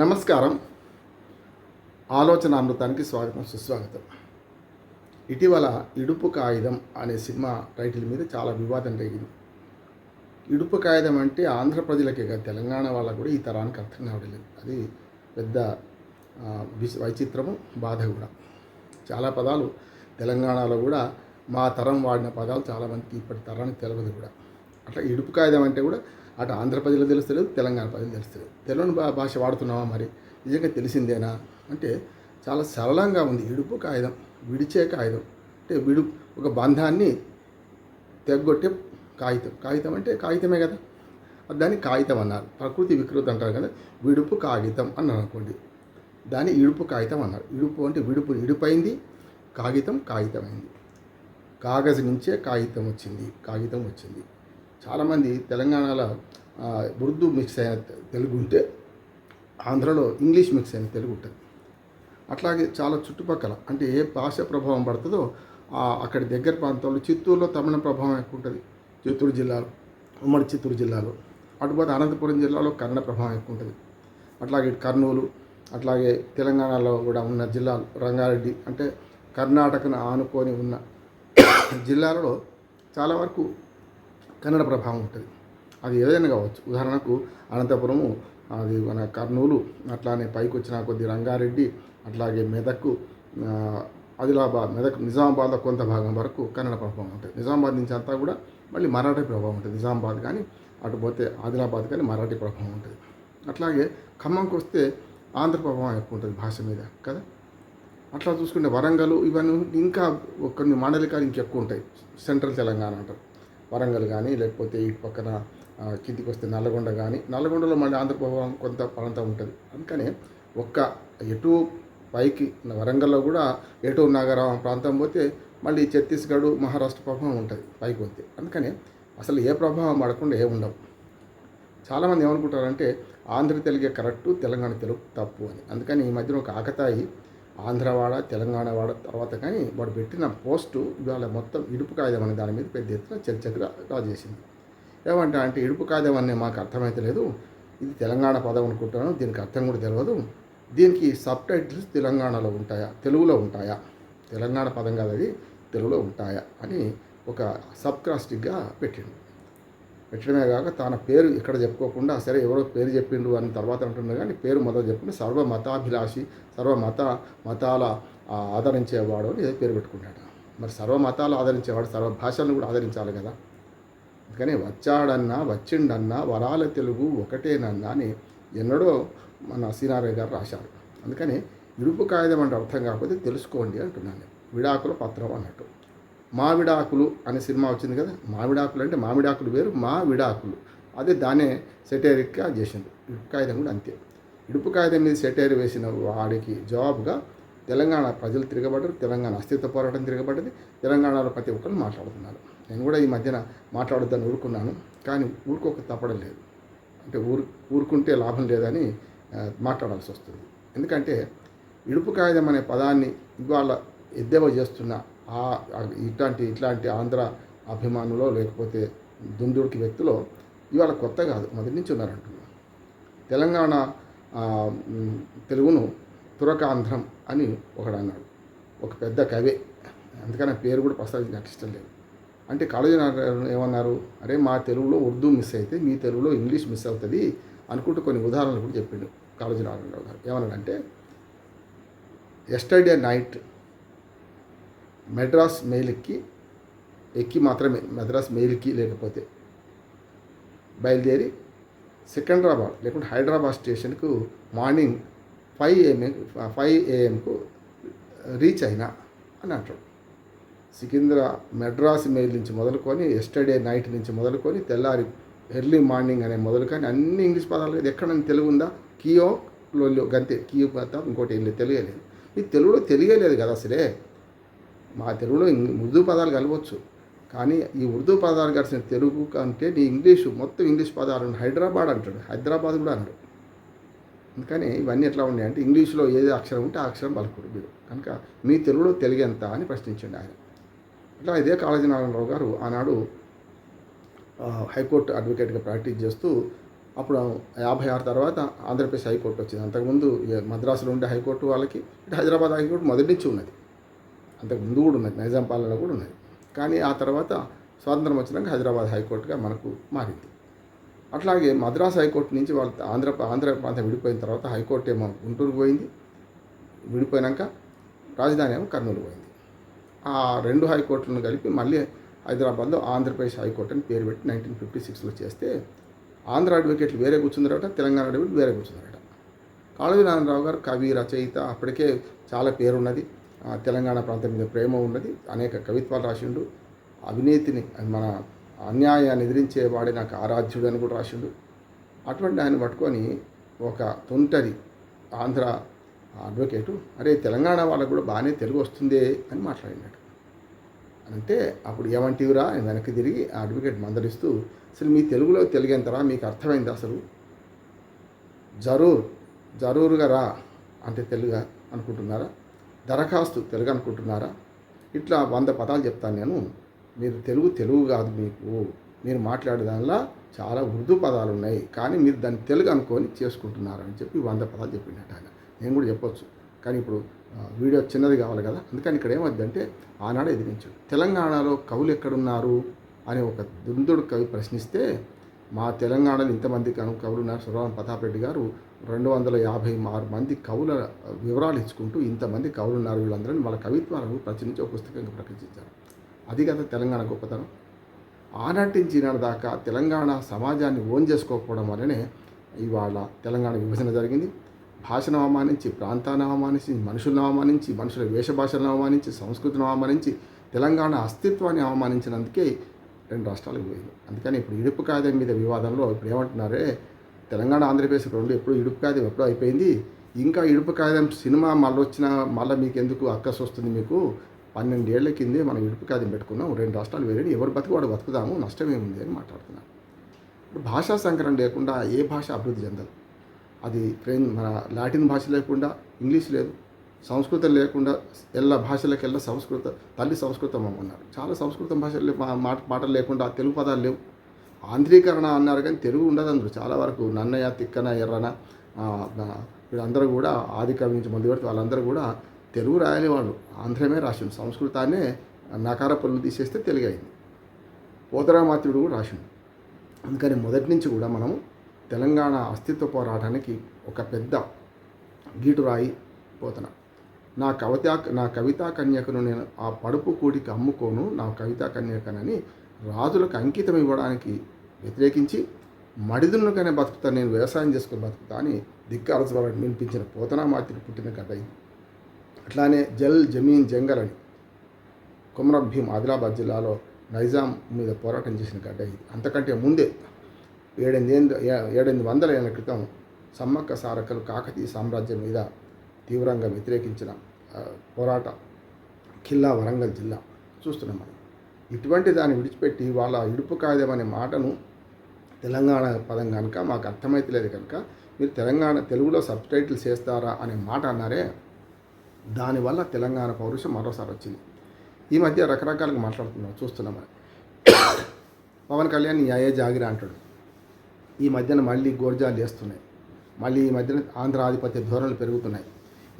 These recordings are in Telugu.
నమస్కారం. ఆలోచన అమృతానికి స్వాగతం, సుస్వాగతం. ఇటీవల ఇడుపు కాగితం అనే సినిమా టైటిల్ మీద చాలా వివాదం రేగింది. ఇడుపు కాగితం అంటే ఆంధ్ర ప్రజలకే కాదు, తెలంగాణ వాళ్ళకు కూడా ఈ తరానికి అర్థం కావడం లేదు. అది పెద్ద వైచిత్రము, బాధ కూడా. చాలా పదాలు తెలంగాణలో కూడా మా తరం వాడిన పదాలు చాలామందికి ఇప్పటి తరానికి తెలియదు కూడా. అట్లా ఇడుపు కాగితం అంటే కూడా అటు ఆంధ్ర ప్రజలు తెలుస్తలేదు, తెలంగాణ ప్రజలు తెలుస్తలేదు. తెలుగు భాష వాడుతున్నావా మరి, నిజంగా తెలిసిందేనా అంటే చాలా సరళంగా ఉంది. ఇడుపు కాగితం, విడిచే కాగితం అంటే ఒక బంధాన్ని తెగొట్టే కాగితం. కాగితం అంటే కాగితమే కదా, దాన్ని కాగితం అన్నారు. ప్రకృతి వికృతి అంటారు కదా, విడుపు కాగితం అన్నారు అనుకోండి, దాన్ని ఇడుపు కాగితం అన్నారు. ఇడుపు అంటే ఇడుపైంది, కాగితం కాగితమైంది. కాగజు నుంచే కాగితం వచ్చింది. చాలామంది తెలంగాణలో ఉర్దూ మిక్స్ అయిన తెలుగు ఉంటే ఆంధ్రలో ఇంగ్లీష్ మిక్స్ అయిన తెలుగు ఉంటుంది. అట్లాగే చాలా చుట్టుపక్కల అంటే ఏ భాష ప్రభావం పడుతుందో అక్కడి దగ్గర ప్రాంతాల్లో చిత్తూరులో తమిళ ప్రభావం ఎక్కువ ఉంటుంది. చిత్తూరు జిల్లాలో, ఉమ్మడి చిత్తూరు జిల్లాలో, అటుపోతే అనంతపురం జిల్లాలో కన్నడ ప్రభావం ఎక్కువ ఉంటుంది. అట్లాగే కర్నూలు, అట్లాగే తెలంగాణలో కూడా ఉన్న జిల్లాలు, రంగారెడ్డి అంటే కర్ణాటకను ఆనుకొని ఉన్న జిల్లాలలో చాలా వరకు కన్నడ ప్రభావం ఉంటుంది. అది ఏదైనా కావచ్చు. ఉదాహరణకు అనంతపురము, అది మన కర్నూలు, అట్లానే పైకి వచ్చిన కొద్ది రంగారెడ్డి, అట్లాగే మెదక్, మెదక్ నిజామాబాద్లో కొంత భాగం వరకు కన్నడ ప్రభావం ఉంటుంది. నిజామాబాద్ నుంచి అంతా కూడా మళ్ళీ మరాఠీ ప్రభావం ఉంటుంది. నిజామాబాద్ కానీ అటు పోతే ఆదిలాబాద్ కానీ మరాఠీ ప్రభావం ఉంటుంది. అట్లాగే ఖమ్మంకి వస్తే ఆంధ్ర ప్రభావం ఎక్కువ ఉంటుంది భాష మీద కదా. అట్లా చూసుకుంటే వరంగల్, ఇవన్నీ ఇంకా కొన్ని మాండలికాలు ఇంకెక్కువ ఉంటాయి. సెంట్రల్ తెలంగాణ అంటారు వరంగల్ కానీ, లేకపోతే ఈ పక్కన కిందికి వస్తే నల్లగొండ కానీ, నల్లగొండలో మళ్ళీ ఆంధ్ర ప్రభావం కొంత ప్రాంతం ఉంటుంది. అందుకనే ఎటు పైకి వరంగల్లో కూడా ఎటు నాగరావం ప్రాంతం పోతే మళ్ళీ ఛత్తీస్గఢ్, మహారాష్ట్ర ప్రభావం ఉంటుంది పైకి పోతే. అందుకని అసలు ఏ ప్రభావం పడకుండా ఉండవు. చాలామంది ఏమనుకుంటారంటే ఆంధ్ర తెలుగే కరెక్టు, తెలంగాణ తెలుగు తప్పు అని. అందుకని ఈ మధ్యన ఒక ఆకతాయి ఆంధ్రవాడ, తెలంగాణ వాడ తర్వాత కానీ వాడు పెట్టిన పోస్టు ఇవాళ మొత్తం ఇడుపు కాగితం అనే దాని మీద పెద్ద ఎత్తున చర్చకు రాజేసింది. అంటే ఇడుపు కాగితం అనే మాకు అర్థమైతే లేదు, ఇది తెలంగాణ పదం అనుకుంటున్నాను, దీనికి అర్థం కూడా తెలియదు, దీనికి సబ్ టైటిల్స్ తెలంగాణలో ఉంటాయా, తెలుగులో ఉంటాయా, తెలంగాణ పదం కాదు అది, తెలుగులో ఉంటాయా అని ఒక సబ్కాస్టిక్గా పెట్టడమే కాక తన పేరు ఇక్కడ చెప్పుకోకుండా, సరే ఎవరో పేరు చెప్పిండు అని తర్వాత అంటున్నారు కానీ పేరు మొదలు చెప్పుకుంటే సర్వమతాభిలాషి, మతాల ఆదరించేవాడు అని ఏదో పేరు పెట్టుకుంటాడు. మరి సర్వమతాలు ఆదరించేవాడు సర్వ భాషలను కూడా ఆదరించాలి కదా. అందుకని వచ్చాడన్నా వచ్చిండన్నా వరాల తెలుగు ఒకటేనన్నా అని ఎన్నడో మన సీనారాయణ గారు రాశారు. అందుకని ఇడుపు కాగితం అంటే అర్థం కాకపోతే తెలుసుకోండి అంటున్నాను. విడాకుల పత్రం అన్నట్టు. మావిడాకులు అనే సినిమా వచ్చింది కదా. మావిడాకులు అంటే మామిడాకులు వేరు, మా విడాకులు అదే దానే సెటైరిక్గా చేసింది. ఇడుపు కాగితం కూడా అంతే. ఇడుపు కాగితం మీద సెటైర్ వేసిన వాడికి జవాబుగా తెలంగాణ ప్రజలు తిరగబడ్డారు, తెలంగాణ అస్తిత్వ పోరాటం తిరగబడ్డది, తెలంగాణలో ప్రతి ఒక్కరు మాట్లాడుతున్నారు. నేను కూడా ఈ మధ్యన మాట్లాడొద్దని ఊరుకున్నాను, కానీ ఊరుకోక తప్పడం లేదు. అంటే ఊరుకుంటే లాభం లేదని మాట్లాడాల్సి వస్తుంది. ఎందుకంటే ఇడుపు కాగితం అనే పదాన్ని ఇవాళ ఎద్దేవా చేస్తున్న ఇట్లాంటి ఆంధ్ర అభిమానులో లేకపోతే దుందుడికి వ్యక్తులో ఇవాళ కొత్త కాదు, మొదటి నుంచి ఉన్నారంటున్నారు. తెలంగాణ తెలుగును తురకాంధ్రం అని ఒకడు అన్నాడు, ఒక పెద్ద కవి. అందుకని పేరు కూడా ప్రస్తావించి ఇష్టం లేదు. అంటే కాళోజీ నారాయణ ఏమన్నారు, అరే మా తెలుగులో ఉర్దూ మిస్ అయితే మీ తెలుగులో ఇంగ్లీష్ మిస్ అవుతుంది అనుకుంటూ కొన్ని ఉదాహరణలు కూడా చెప్పిండు కాళోజీ నారాయణరావు గారు. ఏమన్నాడంటే, ఎస్టర్డే నైట్ మెడ్రాస్ మెయిల్ ఎక్కి మాత్రమే, మెడ్రాస్ మెయిల్కి లేకపోతే బయలుదేరి సికింద్రాబాద్ లేకుంటే హైదరాబాద్ స్టేషన్కు మార్నింగ్ 5 AM రీచ్ అయినా అని అంటాడు. మెడ్రాస్ మెయిల్ నుంచి మొదలుకొని ఎస్టర్డే నైట్ నుంచి మొదలుకొని తెల్లారి ఎర్లీ మార్నింగ్ అనే మొదలుకొని అన్ని ఇంగ్లీష్ పదాలు. ఎక్కడ తెలుగు ఉందా? కియో లోల్లో గంతే, కియో తప్ప ఇంకోటి ఏం లేదు, తెలియలేదు. ఈ తెలుగులో తెలియలేదు కదా అసలే. మా తెలుగులో ఉర్దూ పదాలు కలవచ్చు, కానీ ఈ ఉర్దూ పదాలు కలిసిన తెలుగు కంటే నీ ఇంగ్లీషు మొత్తం ఇంగ్లీష్ పదాలు. హైదరాబాద్ అంటాడు, హైదరాబాద్ కూడా అన్నాడు. అందుకని ఇవన్నీ ఎట్లా ఉన్నాయంటే ఇంగ్లీష్లో ఏది అక్షరం ఉంటే ఆ అక్షరం పలుకుడు మీరు, కనుక మీ తెలుగులో తెలుగు ఎంత అని ప్రశ్నించండి ఆయన. ఇట్లా ఇదే కాళోజీ నారాయణరావు గారు ఆనాడు హైకోర్టు అడ్వకేట్గా ప్రాక్టీస్ చేస్తూ అప్పుడు 56 తర్వాత ఆంధ్రప్రదేశ్ హైకోర్టు వచ్చింది. అంతకుముందు మద్రాసులో ఉండే హైకోర్టు వాళ్ళకి, ఇటు హైదరాబాద్ హైకోర్టు మొదటి నుంచి ఉన్నది. అంతకుముందు కూడా ఉన్నది, నైజాం పాలనలో కూడా ఉన్నది. కానీ ఆ తర్వాత స్వాతంత్రం వచ్చినాక హైదరాబాద్ హైకోర్టుగా మనకు మారింది. అట్లాగే మద్రాసు హైకోర్టు నుంచి వాళ్ళ ఆంధ్ర ప్రాంతం విడిపోయిన తర్వాత హైకోర్టు ఏమో గుంటూరుకు పోయింది. విడిపోయినాక రాజధాని ఏమో కర్నూలు పోయింది. ఆ రెండు హైకోర్టులను కలిపి మళ్ళీ హైదరాబాద్లో ఆంధ్రప్రదేశ్ హైకోర్టు అని పేరు పెట్టి 1956లో చేస్తే ఆంధ్ర అడ్వకేట్లు వేరే కూర్చున్నారట, తెలంగాణ అడ్వకేట్లు వేరే కూర్చున్నారట. కాళోజీ నారాయణరావు గారు కవి, రచయిత, అప్పటికే చాలా పేరున్నది, తెలంగాణ ప్రాంతం మీద ప్రేమ ఉన్నది, అనేక కవిత్వాలు రాసిండు, అవినీతిని మన అన్యాయాన్ని ఎదిరించేవాడే నాకు ఆరాధ్యుడు అని కూడా రాసిండు. అటువంటి ఆయన పట్టుకొని ఒక తొంటరి ఆంధ్ర అడ్వకేటు, అరే తెలంగాణ వాళ్ళకు కూడా బాగానే తెలుగు వస్తుందే అని మాట్లాడినాడు. అంటే అప్పుడు ఏమంటివిరా అని వెనక్కి తిరిగి ఆ అడ్వకేట్ మందలిస్తూ, అసలు మీ తెలుగులో తెలుగెంతరా, మీకు అర్థమైంది అసలు? జరూరుగా రా అంటే తెలుగు అనుకుంటున్నారా? దరఖాస్తు తెలుగు అనుకుంటున్నారా? ఇట్లా 100 పదాలు చెప్తాను నేను, మీరు తెలుగు కాదు, మీరు మాట్లాడే దానిలో చాలా ఉర్దూ పదాలు ఉన్నాయి, కానీ మీరు దాన్ని తెలుగు అనుకొని చేసుకుంటున్నారు అని చెప్పి 100 పదాలు చెప్పినట్టు ఆయన. నేను కూడా చెప్పొచ్చు, కానీ ఇప్పుడు వీడియో చిన్నది కావాలి కదా, అందుకని ఇక్కడ ఏమవుతుందంటే ఆనాడు ఎదిరించాడు. తెలంగాణలో కవులు ఎక్కడున్నారు అని ఒక దుందుడు కవి ప్రశ్నిస్తే, మా తెలంగాణలో ఇంతమంది కవులు ఉన్నారు, సురవరం ప్రతాప్ రెడ్డి గారు 256 మంది కవుల వివరాలు ఇచ్చుకుంటూ ఇంతమంది కవులు ఉన్నారు వీళ్ళందరూ వాళ్ళ కవిత్వాలను ప్రచురించి ఒక పుస్తకంగా ప్రకటించారు. అది కదా తెలంగాణ గొప్పతనం. ఆనాటి నుంచి ఈనాడు దాకా తెలంగాణ సమాజాన్ని ఓన్ చేసుకోకపోవడం వల్లనే ఇవాళ తెలంగాణ విభజన జరిగింది. భాషను అవమానించి, ప్రాంతాన్ని అవమానించి, మనుషులను అవమానించి, మనుషుల వేషభాషలను అవమానించి, సంస్కృతిని అవమానించి, తెలంగాణ అస్తిత్వాన్ని అవమానించినందుకే 2 రాష్ట్రాలకు పోయింది. అందుకని ఇప్పుడు ఇడుపు కాయిదం మీద వివాదంలో ఇప్పుడు ఏమంటున్నారే, తెలంగాణ ఆంధ్రప్రదేశ్ 2 ఎప్పుడు ఇడుపు కాయిదం ఎప్పుడో అయిపోయింది, ఇంకా ఇడుపు కాయిదం సినిమా మళ్ళీ మీకు ఎందుకు అక్కసు వస్తుంది? మీకు 12 ఏళ్ల కిందే మనం ఇడుపు కాయిదం పెట్టుకున్నాం, 2 రాష్ట్రాలు వేరే, ఎవరు వాడు బతుకుదాము, నష్టమేముంది అని మాట్లాడుతున్నాం. ఇప్పుడు భాషా సంకరం లేకుండా ఏ భాష అభివృద్ధి చెందదు. అది మన లాటిన్ భాష లేకుండా ఇంగ్లీష్ లేదు, సంస్కృతం లేకుండా భాషలకెల్లా తల్లి సంస్కృతం అన్నారు. చాలా సంస్కృతం భాషలు మాటలు లేకుండా తెలుగు పదాలు లేవు. ఆంధ్రీకరణ అన్నారు కానీ తెలుగు ఉండదు అందరూ. చాలా వరకు నన్నయ్య, తిక్కన, ఎర్రన వీళ్ళందరూ కూడా ఆది కవి నుంచి మొదలు పెడితే వాళ్ళందరూ కూడా తెలుగు రాయలే, వాళ్ళు ఆంధ్రమే రాసిండు. సంస్కృతాన్నే నకార పనులు తీసేస్తే తెలుగు అయింది. పోతరామాత్యుడు కూడా రాసిండు. అందుకని మొదటి నుంచి కూడా మనము తెలంగాణ అస్తిత్వ పోరాటానికి ఒక పెద్ద గీటు రాయి పోతున్నా. నా కవితా కన్యకను నేను ఆ పడుపు కూటికి అమ్ముకోను, నా కవితా కన్యకనని రాజులకు అంకితం ఇవ్వడానికి వ్యతిరేకించి, మడిదునుకనే బతుకుతా, నేను వ్యవసాయం చేసుకుని బతుకుతా అని ధిక్కారస్వరాన్ని వినిపించిన పోతనామాత్యుడు పుట్టిన గడ్డ ఇది. అట్లానే జమీన్ జంగల్ అని కొమరం భీం ఆదిలాబాద్ జిల్లాలో నైజాం మీద పోరాటం చేసిన గడ్డ ఇది. అంతకంటే ముందే 700 ఏళ్ల క్రితం సమ్మక్క సారక్కలు కాకతీయ సామ్రాజ్యం మీద తీవ్రంగా వ్యతిరేకించిన పోరాట ఖిల్లా వరంగల్ జిల్లా చూస్తున్నాం మనం. ఇటువంటి దాన్ని విడిచిపెట్టి వాళ్ళ ఇడుపు కాయిదం అనే మాటను తెలంగాణ పదం కనుక మాకు అర్థమైతలేదు కనుక మీరు తెలుగులో సబ్టైటిల్స్ చేస్తారా అనే మాట అన్నారే, దానివల్ల తెలంగాణ పౌరుషం మరోసారి వచ్చింది. ఈ మధ్య రకరకాలుగా మాట్లాడుతున్నాం, చూస్తున్నాం. పవన్ కళ్యాణ్ అయ్యే జాగిరా అంటాడు. ఈ మధ్యన మళ్ళీ గోర్జాలు చేస్తున్నాయి. మళ్ళీ ఈ మధ్యన ఆంధ్ర ఆధిపత్య ధోరణులు పెరుగుతున్నాయి.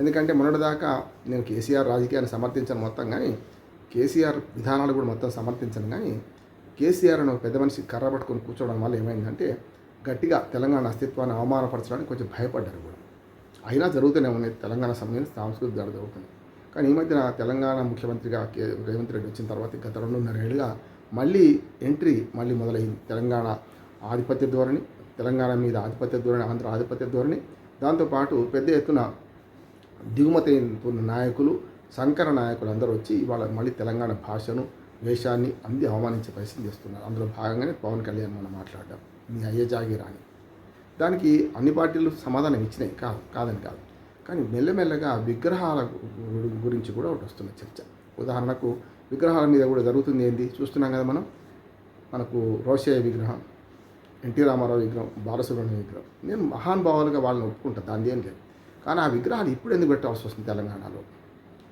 ఎందుకంటే మొన్నటిదాకా నేను కేసీఆర్ రాజకీయాన్ని సమర్థించను మొత్తం, కానీ కేసీఆర్ విధానాలు కూడా మొత్తం సమర్థించను. కానీ కేసీఆర్ అని ఒక పెద్ద మనిషి కర్ర పట్టుకొని కూర్చోవడం వల్ల ఏమైందంటే గట్టిగా తెలంగాణ అస్తిత్వాన్ని అవమానపరచడానికి కొంచెం భయపడ్డారు కూడా. అయినా జరుగుతూనే ఉన్నాయి, తెలంగాణ సంబంధించిన సాంస్కృతిక దాడి జరుగుతుంది. కానీ ఈ మధ్యన తెలంగాణ ముఖ్యమంత్రిగా రేవంత్ రెడ్డి వచ్చిన తర్వాత గత 2.5 ఏళ్ళుగా మళ్ళీ ఎంట్రీ మొదలైంది. తెలంగాణ ఆధిపత్య ధోరణి, తెలంగాణ మీద ఆధిపత్య ధోరణి, ఆంధ్ర ఆధిపత్య ధోరణి, దాంతోపాటు పెద్ద ఎత్తున దిగుమతి నాయకులు, సంకర నాయకులు అందరూ వచ్చి ఇవాళ మళ్ళీ తెలంగాణ భాషను, వేషాన్ని అన్ని అవమానించే పరిస్థితి చేస్తున్నారు. అందులో భాగంగానే పవన్ కళ్యాణ్ మనం మాట్లాడడం మీ అయ్యే జాగీరా అని. దానికి అన్ని పార్టీలు సమాధానం ఇచ్చినాయి, కాదని కాదు. కానీ మెల్లమెల్లగా విగ్రహాల గురించి కూడా ఒకటి వస్తున్న చర్చ. ఉదాహరణకు విగ్రహాల మీద కూడా జరుగుతుంది ఏంది చూస్తున్నాం కదా మనం. మనకు రోషయ్య విగ్రహం, ఎన్టీ రామారావు విగ్రహం, బాలసుబ్రహ్మణ్యం విగ్రహం, నేను మహానుభావులుగా వాళ్ళని ఒప్పుకుంటాను, దాని ఏం లేదు. కానీ ఆ విగ్రహాలు ఇప్పుడు ఎందుకు పెట్టాల్సి వస్తుంది తెలంగాణలో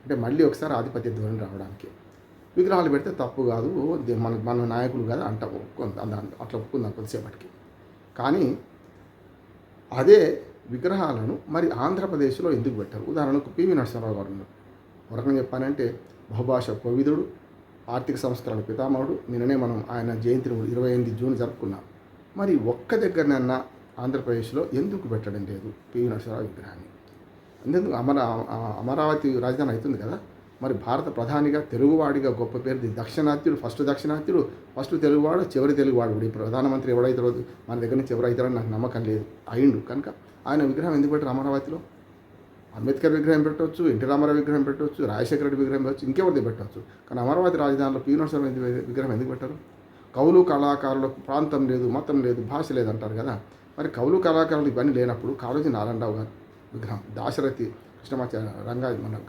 అంటే మళ్ళీ ఒకసారి ఆధిపత్య ధోరణి రావడానికి. విగ్రహాలు పెడితే తప్పు కాదు, మన నాయకులు కదా అంటాం, అట్లా ఒప్పుకుందాం కొద్దిసేపటికి. కానీ అదే విగ్రహాలను మరి ఆంధ్రప్రదేశ్లో ఎందుకు పెట్టారు? ఉదాహరణకు పివి నరసింహారావు గారు ఉన్నారు. ఒక రకంగా చెప్పాలంటే బహుభాష కోవిదుడు, ఆర్థిక సంస్కరణ పితామహుడు. నిన్ననే మనం ఆయన జయంతిని 28 జూన్ జరుపుకున్నాం. మరి ఒక్క దగ్గరనన్నా ఆంధ్రప్రదేశ్లో ఎందుకు పెట్టడం లేదు పివి నరసింహారావు విగ్రహాన్ని? ఎందుకు అమరావతి రాజధాని అవుతుంది కదా, మరి భారత ప్రధానిగా తెలుగువాడిగా గొప్ప పేరు దక్షిణాత్యుడు, ఫస్ట్ తెలుగువాడు, చివరి తెలుగువాడు. ఇప్పుడు ఈ ప్రధానమంత్రి ఎవడైతారో మన దగ్గర నుంచి ఎవరు అవుతారో నాకు నమ్మకం లేదు. అయిండు కనుక ఆయన విగ్రహం ఎందుకు పెట్టారు అమరావతిలో? అంబేద్కర్ విగ్రహం పెట్టవచ్చు, ఎన్టీ రామారావు విగ్రహం పెట్టవచ్చు, రాజశేఖర రెడ్డి విగ్రహం పెట్టవచ్చు, ఇంకెవరిది పెట్టవచ్చు. కానీ అమరావతి రాజధానిలో పివి నరసింహారావు విగ్రహం ఎందుకు పెట్టారు? కవులు కళాకారులకు ప్రాంతం లేదు, మతం లేదు, భాష లేదు అంటారు కదా. మరి కవులు కళాకారులు ఇవన్నీ లేనప్పుడు కాళోజీ నారాయణరావు గారు విగ్రహం, దాశరథి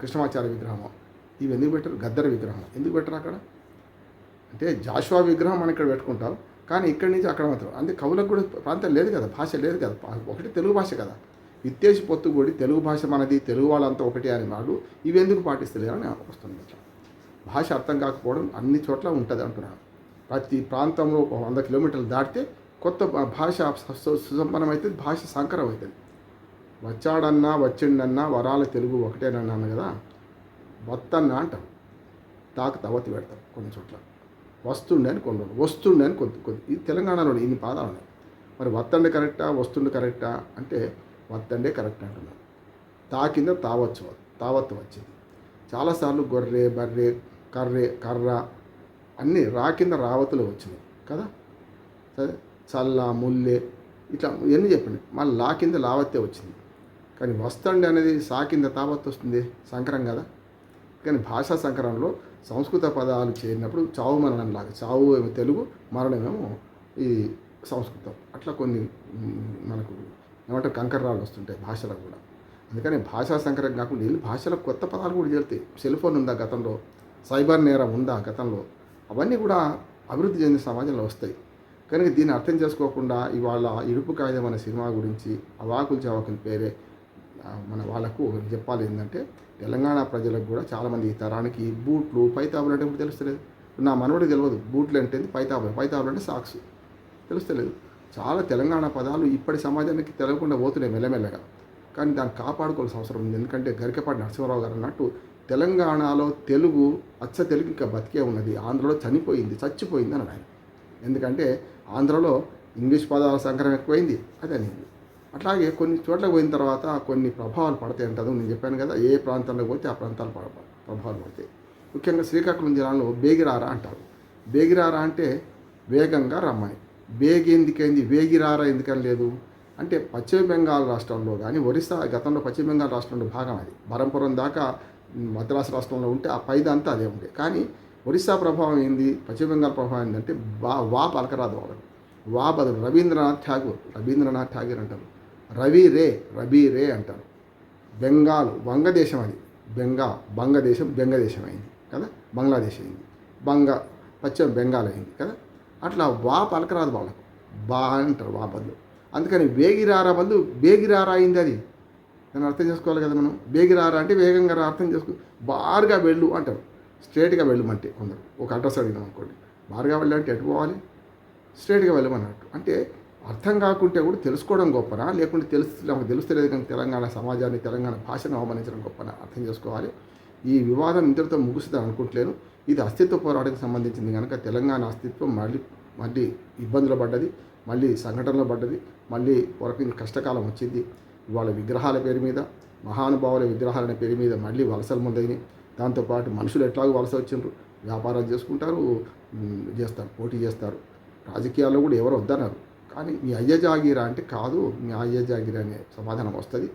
కృష్ణమాచార్య విగ్రహం ఇవి ఎందుకు పెట్టారు? గద్దర్ విగ్రహం ఎందుకు పెట్టారు అక్కడ? అంటే జాషువా విగ్రహం మనం ఇక్కడ పెట్టుకుంటాం, కానీ ఇక్కడి నుంచి అక్కడ మాత్రం అంటే కవులకు కూడా ప్రాంతం లేదు కదా, భాష లేదు కదా. ఒకటి తెలుగు భాష కదా, విత్తేసి పొత్తుగూడి తెలుగు భాష మనది, తెలుగు వాళ్ళంతా ఒకటి అని వాడు ఇవి ఎందుకు పాటిస్తలేరని వస్తుంది. అట్లా భాష అర్థం కాకపోవడం అన్ని చోట్ల ఉంటుంది అంటున్నాను. ప్రతి ప్రాంతంలో 100 కిలోమీటర్లు దాటితే కొత్త భాష సుసంపన్నమవుతుంది, భాష సంకరం అవుతుంది. వచ్చాడన్నా వచ్చిండన్నా వరాల తెలుగు ఒకటేనన్నాను కదా. వత్తన్న అంటాం, తాకు తవతి పెడతాం కొన్ని చోట్ల, వస్తుండే అని కొన్ని, వస్తుండే అని కొద్ది. ఇది తెలంగాణలో ఇన్ని పాదాలు ఉన్నాయి. మరి వత్తండే కరెక్టా, వస్తుండే కరెక్టా అంటే వత్తండే కరెక్ట్ అంటున్నాను. తా కింద తావత్తు వచ్చింది. చాలాసార్లు గొర్రె, బర్రె, కర్ర అన్నీ రా కింద రావతులు వచ్చినాయి కదా. సరే, చల్ల, ముల్లె ఇట్లా ఇవన్నీ చెప్పండి. మళ్ళీ లా కింద లావత్తే వచ్చింది. కానీ వస్తండి అనేది సా కింద తావత్తు వస్తుంది, సంకరం కదా. కానీ భాషా సంకరంలో సంస్కృత పదాలు చేరినప్పుడు చావు మరణం లాగా, చావు ఏమో తెలుగు, మరణమేమో ఈ సంస్కృతం. అట్లా కొన్ని మనకు ఏమంటారు కంకర్రాలు వస్తుంటాయి భాషలకు కూడా. అందుకని భాషా సంకరం కాకుండా వీళ్ళు భాషలో కొత్త పదాలు కూడా చేరుతాయి. సెల్ ఫోన్ ఉందా గతంలో, సైబర్ నేరం ఉందా గతంలో, అవన్నీ కూడా అభివృద్ధి చెందిన సమాజంలో వస్తాయి. కనుక దీన్ని అర్థం చేసుకోకుండా ఇవాళ ఇడుపు కాగితం అనే సినిమా గురించి అవాకులు చవాకులు పేరే మన వాళ్ళకు చెప్పాలి ఏంటంటే, తెలంగాణ ప్రజలకు కూడా చాలామంది ఈ తరానికి బూట్లు, పైతాబులు అంటే ఇప్పుడు తెలుస్తలేదు. నా మనవడికి తెలియదు బూట్లు అంటే పైతాబులు అంటే సాక్స్ తెలుస్తలేదు. చాలా తెలంగాణ పదాలు ఇప్పటి సమాజానికి తెలియకుండా పోతున్నాయి మెల్లమెల్లగా. కానీ దాన్ని కాపాడుకోవాల్సిన అవసరం ఉంది. ఎందుకంటే గరికపాటి నరసింహారావు గారు అన్నట్టు తెలంగాణలో తెలుగు అచ్చ తెలుగు ఇంకా బతికే ఉన్నది, ఆంధ్రలో చచ్చిపోయింది అని ఆయన. ఎందుకంటే ఆంధ్రలో ఇంగ్లీష్ పదాల సంకరం ఎక్కువైంది, అదని. అట్లాగే కొన్ని చోట్ల పోయిన తర్వాత కొన్ని ప్రభావాలు పడతాయి అంటారు. నేను చెప్పాను కదా, ఏ ప్రాంతంలో పోతే ఆ ప్రాంతాలు ప్రభావాలు పడతాయి. ముఖ్యంగా శ్రీకాకుళం జిల్లాలో బేగిరారా అంటారు. బేగిరారా అంటే వేగంగా రమ్మని. ఎందుకైంది వేగిరారా ఎందుకని లేదు అంటే, పశ్చిమ బెంగాల్ రాష్ట్రంలో కానీ ఒరిస్సా గతంలో పశ్చిమ బెంగాల్ రాష్ట్రంలో భాగం అది. బరంపురం దాకా మద్రాసు రాష్ట్రంలో ఉంటే ఆ పైదంతా అదే ఉండే. కానీ ఒరిస్సా ప్రభావం ఏంది, పశ్చిమ బెంగాల్ ప్రభావం ఏంటంటే వా పలకరాదు వాళ్ళకు. వా బదులు రవీంద్రనాథ్ ఠాగూర్ అంటారు. రబీ రే అంటారు. బెంగాల్ వంగదేశం అది, బంగదేశం బెంగదేశం అయింది కదా, బంగ్లాదేశ్ అయింది, పశ్చిమ బెంగాల్ అయింది కదా. అట్లా వా పలకరాదు వాళ్ళకు, బా అంటారు వా బదులు. అందుకని వేగిరారా బదులు బేగిరారా అయింది. అది దాన్ని అర్థం చేసుకోవాలి కదా మనం. బేగిరారా అంటే వేగంగా అర్థం చేసుకో, బారుగా వెళ్ళు అంటారు. స్ట్రేట్గా వెళ్ళమంటే కొందరు ఒక అడ్రస్ అడిగినాం అనుకోండి, బారుగా వెళ్ళాలంటే ఎటు పోవాలి, స్ట్రేట్గా వెళ్ళమన్నట్టు. అంటే అర్థం కాకుంటే కూడా తెలుసుకోవడం గొప్పనా, లేకుంటే తెలుస్తలేదు కానీ తెలంగాణ సమాజాన్ని, తెలంగాణ భాషను అవమానించడం గొప్పనా అర్థం చేసుకోవాలి. ఈ వివాదం ఇంతటితో ముగుస్తుందని అనుకుంటలేను. ఇది అస్తిత్వ పోరాటానికి సంబంధించింది కనుక తెలంగాణ అస్తిత్వం మళ్ళీ ఇబ్బందులు పడ్డది, మళ్ళీ సంఘటనలో పడ్డది, మళ్ళీ పొరకి కష్టకాలం వచ్చింది. ఇవాళ విగ్రహాల పేరు మీద, మహానుభావుల విగ్రహాల పేరు మీద మళ్ళీ వలసలు మొదలైనవి. దాంతోపాటు మనుషులు ఎట్లాగో వలస వచ్చిండ్రు, వ్యాపారాలు చేసుకుంటారు, పోటీ చేస్తారు. రాజకీయాల్లో కూడా ఎవరు వద్దన్నారు. కానీ మీ అయ్య జాగీరా అంటే కాదు, మీ అయ్య జాగీరా అనే సమాధానం వస్తుంది.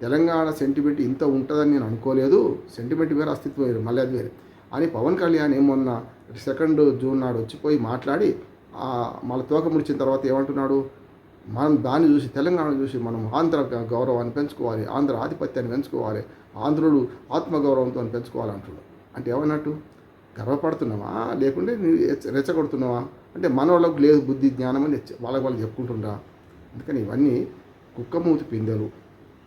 తెలంగాణ సెంటిమెంట్ ఇంత ఉంటుందని నేను అనుకోలేదు. సెంటిమెంట్ వేరే, అస్తిత్వం వేరు, మళ్ళీ అది వేరే అని పవన్ కళ్యాణ్ ఏమన్నా 2 జూన్ నాడు వచ్చిపోయి మాట్లాడి మళ్ళీ తోక ముడిచిన తర్వాత ఏమంటున్నాడు, మనం దాన్ని చూసి, తెలంగాణ చూసి మనం ఆంధ్ర గౌరవాన్ని పెంచుకోవాలి, ఆంధ్ర ఆధిపత్యాన్ని పెంచుకోవాలి, ఆంధ్రులు ఆత్మగౌరవంతో పెంచుకోవాలి అంటున్నాడు. అంటే ఏమన్నట్టు, గర్వపడుతున్నావా లేకుంటే రెచ్చగొడుతున్నావా అంటే మనోళ్ళకు లేదు బుద్ధి జ్ఞానం అని వాళ్ళు చెప్పుకుంటుండ్రా. అందుకని ఇవన్నీ కుక్కమూతి పిందెలు,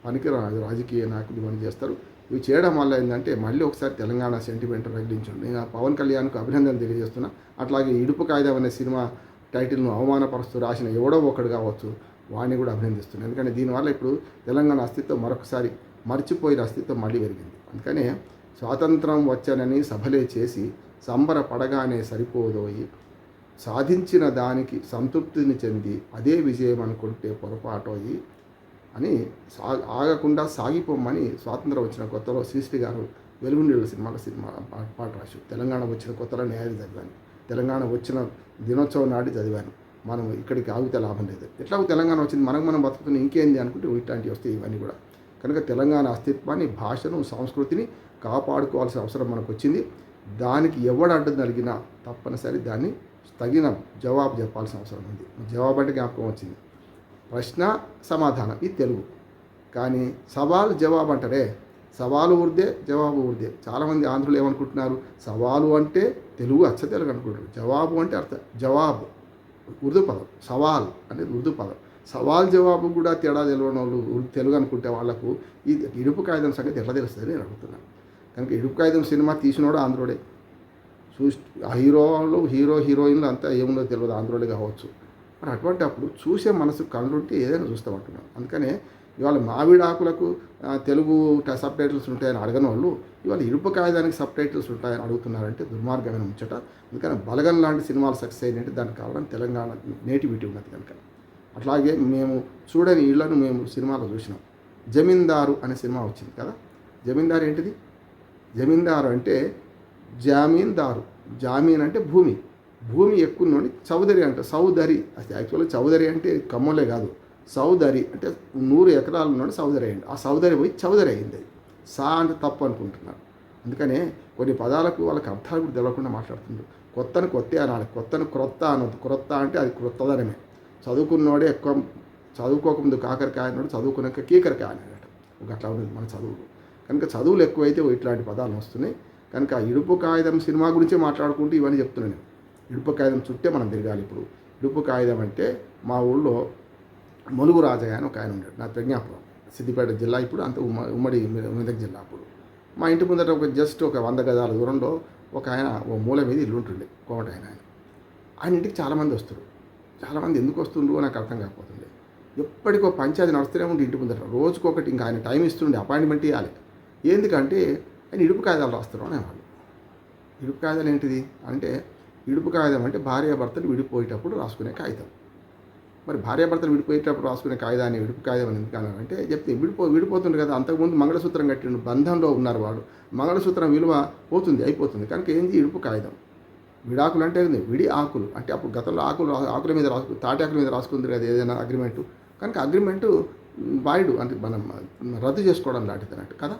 పనికిరాదు రాజకీయ నాయకులు ఇవన్నీ చేస్తారు. ఇవి చేయడం వల్ల ఏంటంటే మళ్ళీ ఒకసారి తెలంగాణ సెంటిమెంట్ రగిలించండి. నేను పవన్ కళ్యాణ్కు అభినందన తెలియజేస్తున్నా. అట్లాగే ఇడుపు కాగితం అనే సినిమా టైటిల్ను అవమానపరుస్తూ రాసిన ఎవడో ఒకడు కావచ్చు, వాడిని కూడా అభినందిస్తున్నాను. ఎందుకంటే దీనివల్ల ఇప్పుడు తెలంగాణ అస్తిత్వం మరొకసారి మర్చిపోయిన అస్తిత్వం మళ్ళీ పెరిగింది. అందుకనే స్వాతంత్రం వచ్చనని సభలే చేసి సంబరపడగానే సరిపోదోయి, సాధించిన దానికి సంతృప్తిని చెంది అదే విజయం అనుకుంటే పొరపాటోయి అని ఆగకుండా సాగిపోమని స్వాతంత్రం వచ్చిన కొత్తలో శ్రీశ్రీ గారు వెలుగునీళ్ళు సినిమా పాట రాశారు. తెలంగాణ వచ్చిన కొత్తలో న్యాయం చదివాను, తెలంగాణ వచ్చిన దినోత్సవం నాటి చదివాను. మనం ఇక్కడికి ఆగితే లాభం లేదు, ఎట్లాగో తెలంగాణ వచ్చింది, మనం బతుకుతున్న ఇంకేంది అనుకుంటే ఇట్లాంటివి వస్తాయి ఇవన్నీ కూడా. కనుక తెలంగాణ అస్తిత్వాన్ని, భాషను, సంస్కృతిని కాపాడుకోవాల్సిన అవసరం మనకు వచ్చింది. దానికి ఎవడు అడ్డు కలిగినా తప్పనిసరి దాన్ని తగిన జవాబు చెప్పాల్సిన అవసరం ఉంది. జవాబు అంటే జ్ఞాపకం వచ్చింది, ప్రశ్న సమాధానం ఇది తెలుగు. కానీ సవాల్ జవాబు అంటారే, సవాలు ఉర్దే జవాబు ఉర్దే. చాలామంది ఆంధ్రులు ఏమనుకుంటున్నారు, సవాలు అంటే తెలుగు అచ్చ తెలుగు అనుకుంటారు, జవాబు అంటే జవాబు ఉర్దూ పదం, సవాల్ అనేది ఉర్దూ పదం. సవాల్ జవాబు కూడా తేడా తెలియని వాళ్ళు తెలుగు అనుకుంటే వాళ్ళకు ఈ ఇడుపు కాగితం సంగతి ఎట్లా తెలుస్తుంది నేను అడుగుతున్నాను. కనుక ఇడుపు కాగితం సినిమా తీసినోడు ఆంధ్రుడే, హీరో హీరోయిన్లు అంతా ఏముందో తెలియదు, ఆంధ్రుడే కావచ్చు. మరి అటువంటి అప్పుడు చూసే మనసు కళ్ళుంటే ఏదైనా చూస్తామంటున్నాం. అందుకనే ఇవాళ మామిడాకులకు తెలుగు సబ్ టైటిల్స్ ఉంటాయని అడగని వాళ్ళు ఇవాళ ఇరుపు కాగితానికి సబ్ టైటిల్స్ ఉంటాయని అడుగుతున్నారంటే దుర్మార్గమైన ముచ్చట. అందుకని బలగం లాంటి సినిమాలు సక్సెస్ అయినట్టు దానికి కారణం తెలంగాణ నేటివిటీ ఉన్నది కనుక. అట్లాగే మేము చూడని ఇళ్లను మేము సినిమాలో చూసినాం. జమీందారు అనే సినిమా వచ్చింది కదా. జమీందారు ఏంటిది? జమీందారు అంటే జామీందారు, జామీన్ అంటే భూమి, భూమి ఎక్కువని చౌదరి అంట, సౌదరి. అది యాక్చువల్గా చౌదరి అంటే కమ్మలే కాదు, సౌదరి అంటే 100 ఎకరాల నుండి సౌదరి అయింది. ఆ సౌదరి పోయి చౌదరి అయింది. అది సా అంటే తప్పు అనుకుంటున్నారు. అందుకనే కొన్ని పదాలకు వాళ్ళకి అర్థాలు కూడా తెలియకుండా మాట్లాడుతుండ్రు. కొత్తను కొత్త అనాలి, కొత్తను క్రొత్త అనొద్దు. క్రొత్త అంటే అది క్రొత్తదనమే. చదువుకున్నోడే ఎక్కువ, చదువుకోకముందు కాకరకాయ అన్నాడు, చదువుకున్నాక కీకరకాయ అన్నాడు. ఒక అట్లా ఉంది మన చదువులు. కనుక చదువులు ఎక్కువైతే ఇట్లాంటి పదాలు వస్తున్నాయి. కనుక ఇడుపు కాగితం సినిమా గురించే మాట్లాడుకుంటూ ఇవన్నీ చెప్తున్నాను. ఇడుపు కాగితం చుట్టే మనం తిరగాలి. ఇప్పుడు ఇడుపు కాగితం అంటే మా ఊళ్ళో మొలుగు రాజయ్య అని ఒక ఆయన ఉన్నాడు, నా ప్రజ్ఞాపురం, సిద్దిపేట జిల్లా. ఇప్పుడు అంత ఉమ్మడి మెదక్ జిల్లా. అప్పుడు మా ఇంటి ముందర జస్ట్ ఒక 100 గజాల దూరంలో ఒక ఆయన ఓ మూల మీద ఇల్లు ఉంటుండే, కోమట ఆయన ఇంటికి చాలామంది వస్తారు. చాలామంది ఎందుకు వస్తుండ్రు నాకు అర్థం కాకపోతుండే. ఎప్పటికో పంచాయతీ నడుస్తూనే ఉండి ఇంటి ముందర రోజుకొకటి. ఇంకా ఆయన టైం ఇస్తుండే, అపాయింట్మెంట్ ఇవ్వాలి. ఎందుకంటే ఆయన ఇడుపు కాగితాలు రాస్తారు అనేవాళ్ళు. ఇడుపు కాగితాలు ఏంటిది అంటే, ఇడుపు కాగితం అంటే భార్యాభర్తలు విడిపోయేటప్పుడు రాసుకునే కాగితం. మరి భార్యాభర్తలు విడిపోయేటప్పుడు రాసుకునే కాగితాన్ని ఇడుపు కాగితం అని ఎందుకు అన్నారంటే చెప్తే విడిపోతుంది కదా. అంతకుముందు మంగళసూత్రం కట్టిండు, బంధంలో ఉన్నారు వాళ్ళు, మంగళసూత్రం విలువ పోతుంది, అయిపోతుంది. కనుక ఏంది ఇడుపు కాగితం. విడాకులు అంటే విడి ఆకులు అంటే అప్పుడు గతంలో ఆకుల మీద తాటి ఆకుల మీద రాసుకుంది కదా ఏదైనా అగ్రిమెంటు. కనుక అగ్రిమెంటు వాయిడు అంటే మనం రద్దు చేసుకోవడం లాంటిది అన్నట్టు కదా.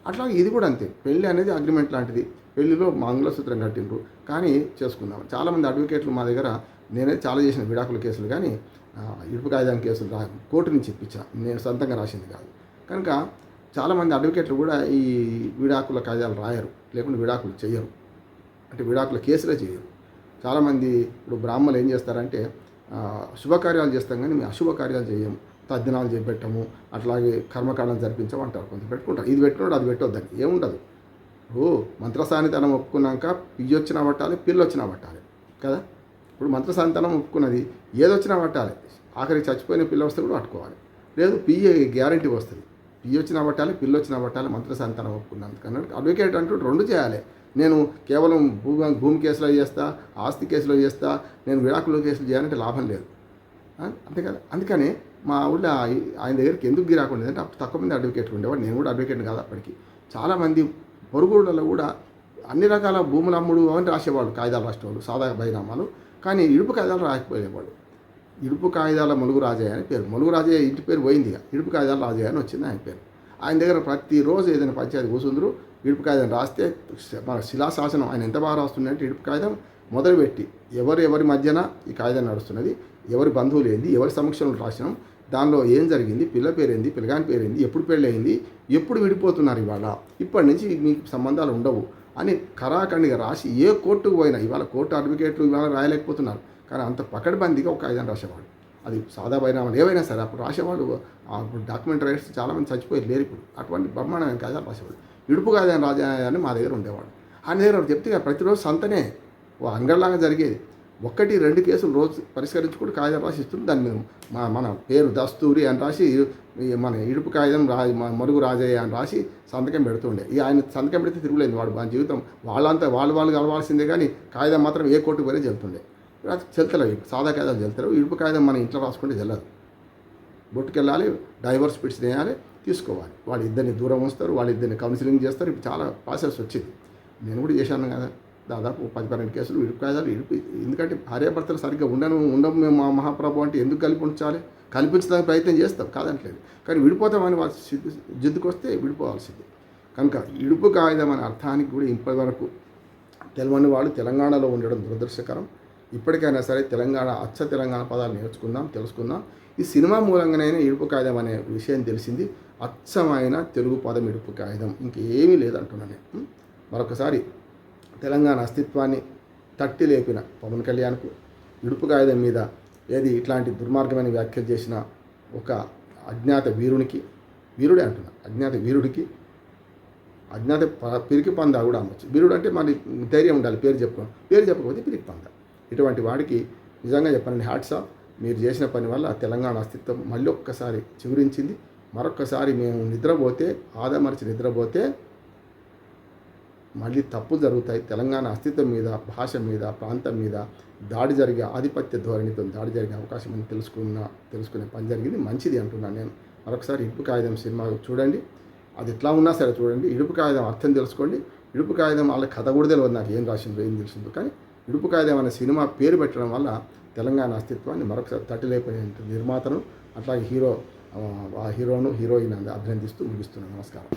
అట్లా ఇది కూడా అంతే, పెళ్ళి అనేది అగ్రిమెంట్ లాంటిది. పెళ్లిలో మంగళసూత్రం కట్టిండ్రు కానీ చేసుకుందాం. చాలామంది అడ్వకేట్లు మా దగ్గర, నేనైతే చాలా చేసిన విడాకుల కేసులు, కానీ ఇడుపు కాగితం కేసులు కోర్టు నుంచి ఇప్పించా, నేను సొంతంగా రాసింది కాదు. కనుక చాలామంది అడ్వకేట్లు కూడా ఈ విడాకుల కాగితాలు రాయరు, లేకుంటే విడాకులు చేయరు, అంటే విడాకుల కేసులే చేయరు. చాలామంది ఇప్పుడు బ్రాహ్మణులు ఏం చేస్తారంటే శుభకార్యాలు చేస్తాం కానీ మేము అశుభకార్యాలు చేయము, తద్దినాలు చేపెట్టము, అట్లాగే కర్మకాండం జరిపించము అంటారు. కొంత పెట్టుకుంటారు, ఇది పెట్టినోడు అది పెట్టొద్దని ఏముండదు. ఇప్పుడు మంత్రసానితనం ఒప్పుకున్నాక పియ్యి వచ్చినా పట్టాలి, పిల్లి వచ్చినా పట్టాలి కదా. ఇప్పుడు మంత్రసానితనం ఒప్పుకున్నది, ఏదొచ్చినా పట్టాలి. ఆఖరికి చచ్చిపోయిన పిల్ల వస్తే కూడా పట్టుకోవాలి, లేదు పియ్యి గ్యారంటీ వస్తుంది. పియ్యి వచ్చినా పట్టాలి, పిల్లి వచ్చినా పట్టాలి, మంత్రసానితనం ఒప్పుకున్నాను కన్నా అడ్వకేట్ అంటూ 2 చేయాలి. నేను కేవలం భూమి కేసులో చేస్తా, ఆస్తి కేసులో చేస్తా, నేను విడాకుల కేసులు చేయాలంటే లాభం లేదు, అంతే కదా. అందుకని మా ఊళ్ళో ఆయన దగ్గరికి ఎందుకు గిరాకు ఉండేదంటే అప్పుడు తక్కువ మంది అడ్వకేట్లు ఉండేవాడు. నేను కూడా అడ్వకేట్ని కాదు అప్పటికి. చాలామంది పొరుగుళ్ళలో కూడా అన్ని రకాల భూములు అమ్ముడు అని రాసేవాళ్ళు, కాగితాలు రాసేవాళ్ళు, సాదా బైనామాలు. కానీ ఇడుపు కాగితాలు రాకపోయేవాడు. ఇడుపు కాగితాల మొలుగు రాజయ్య అని పేరు. మొలుగు రాజయ్య ఇంటి పేరు పోయింది, ఇడుపు కాగితాల రాజయ్య అని వచ్చింది ఆయన పేరు. ఆయన దగ్గర ప్రతిరోజు ఏదైనా పంచాయతీ కూసుందరు, ఇడుపు కాగితం రాస్తే మన శిలాశాసనం ఆయన ఎంత బాగా రాస్తుందంటే, ఇడుపు కాగితం మొదలుపెట్టి ఎవరి మధ్యన ఈ కాగితం నడుస్తున్నది, ఎవరి బంధువులు ఏంది, ఎవరి సమక్షంలో రాసినాం, దానిలో ఏం జరిగింది, పిల్ల పేరేంది, పిల్లగాని పేరేంది, ఎప్పుడు పెళ్ళయింది, ఎప్పుడు విడిపోతున్నారు, ఇవాళ ఇప్పటి నుంచి మీకు సంబంధాలు ఉండవు అని ఖరాఖండిగా రాసి ఏ కోర్టుకు పోయినా, ఇవాళ కోర్టు అడ్వకేట్లు ఇవాళ రాయలేకపోతున్నారు, కానీ అంత పకడ్బందీగా ఒక కాగితం రాసేవాడు. అది సాదా బైనామాలు ఏవైనా సరే అప్పుడు రాసేవాడు. అప్పుడు డాక్యుమెంట్ రైట్స్ చాలామంది చచ్చిపోయి లేరు ఇప్పుడు. అటువంటి బ్రహ్మాండమైన కాగితాలు రాసేవాడు. ఇడుపు కాగితం రాజా అని మా దగ్గర ఉండేవాడు. ఆయన దగ్గర చెప్తే ప్రతిరోజు సంతనే ఓ అంగడిలాగా జరిగేది. ఒకటి రెండు కేసులు రోజు పరిష్కరించుకుంటూ కాగితం రాసి ఇస్తుంది. దాని మీద మన పేరు దస్తూరి అని రాసి మన ఇడుపు కాగితం మరుగు రాజయ్య అని రాసి సంతకం పెడుతుండే. ఆయన సంతకం పెడితే తిరుగులేదు వాడు మన జీవితం. వాళ్ళు కలవాల్సిందే కానీ కాగితం మాత్రం ఏ కోర్టుకు పోయినా చెల్తుండే. చెల్తలేవు సాదా కాగితాలు చెల్తలేవు. ఇడుపు కాగితం మన ఇంట్లో రాసుకుంటే చెల్లదు. బొట్టుకెళ్ళాలి, డైవర్స్ పిట్స్ వేయాలి, తీసుకోవాలి. వాళ్ళిద్దరిని దూరం ఉంచుతారు, వాళ్ళిద్దరిని కౌన్సిలింగ్ చేస్తారు. ఇప్పుడు చాలా ప్రాసెస్ వచ్చింది. నేను కూడా చేశాను కదా, దాదాపు 10-12 కేసులు ఇడుపు కాగితాలు ఎందుకంటే భార్యాభర్తలు సరిగ్గా ఉండము మేము మా మహాప్రభు అంటే ఎందుకు కల్పించడానికి ప్రయత్నం చేస్తాం, కాదంటలేదు. కానీ విడిపోతామని వాళ్ళు జిద్దుకు వస్తే విడిపోవాల్సింది. కనుక ఇడుపు కాగితం అనే అర్థానికి కూడా ఇప్పటివరకు తెలియని వాళ్ళు తెలంగాణలో ఉండడం దురదృష్టకరం. ఇప్పటికైనా సరే తెలంగాణ పదాలు నేర్చుకుందాం, తెలుసుకుందాం. ఈ సినిమా మూలంగానైనా ఇడుపు కాగితం అనే విషయం తెలిసింది. అచ్చమైన తెలుగు పదం ఇడుపు కాగితం, ఇంకేమీ లేదంటున్నాను నేను. మరొకసారి తెలంగాణ అస్తిత్వాన్ని తట్టి లేపిన పవన్ కళ్యాణ్కు, ఇడుపు కాగితం మీద ఏది ఇట్లాంటి దుర్మార్గమైన వ్యాఖ్యలు చేసిన ఒక అజ్ఞాత వీరుడే అంటున్నా, అజ్ఞాత పిరికి పందా కూడా అనవచ్చు. వీరుడు అంటే మరి ధైర్యం ఉండాలి, పేరు చెప్పకపోతే పిరికి పంద. ఇటువంటి వాడికి నిజంగా చెప్పనండి, హ్యాట్స్ ఆఫ్. మీరు చేసిన పని వల్ల తెలంగాణ అస్తిత్వం మళ్ళీ ఒక్కసారి చిగురించింది. మరొక్కసారి మేము ఆదమర్చి నిద్రపోతే మళ్ళీ తప్పులు జరుగుతాయి. తెలంగాణ అస్తిత్వం మీద, భాష మీద, ప్రాంతం మీద ఆధిపత్య ధోరణితో దాడి జరిగే అవకాశం అని తెలుసుకునే పని జరిగింది. మంచిది అంటున్నాను నేను. మరొకసారి ఇడుపు కాగితం సినిమా చూడండి, అది ఎట్లా ఉన్నా సరే చూడండి. ఇడుపు కాగితం అర్థం తెలుసుకోండి. ఇడుపు కాగితం వాళ్ళ కథ కూడా తెలియదు, నాకు ఏం రాసిందో ఏం తెలిసిందో. కానీ ఇడుపు కాగితం అనే సినిమా పేరు పెట్టడం వల్ల తెలంగాణ అస్తిత్వాన్ని మరొకసారి తట్టిలేపోయే నిర్మాతను, అట్లాగే హీరోను హీరోయిన్ అభినందిస్తూ ముగిస్తున్నాను. నమస్కారం.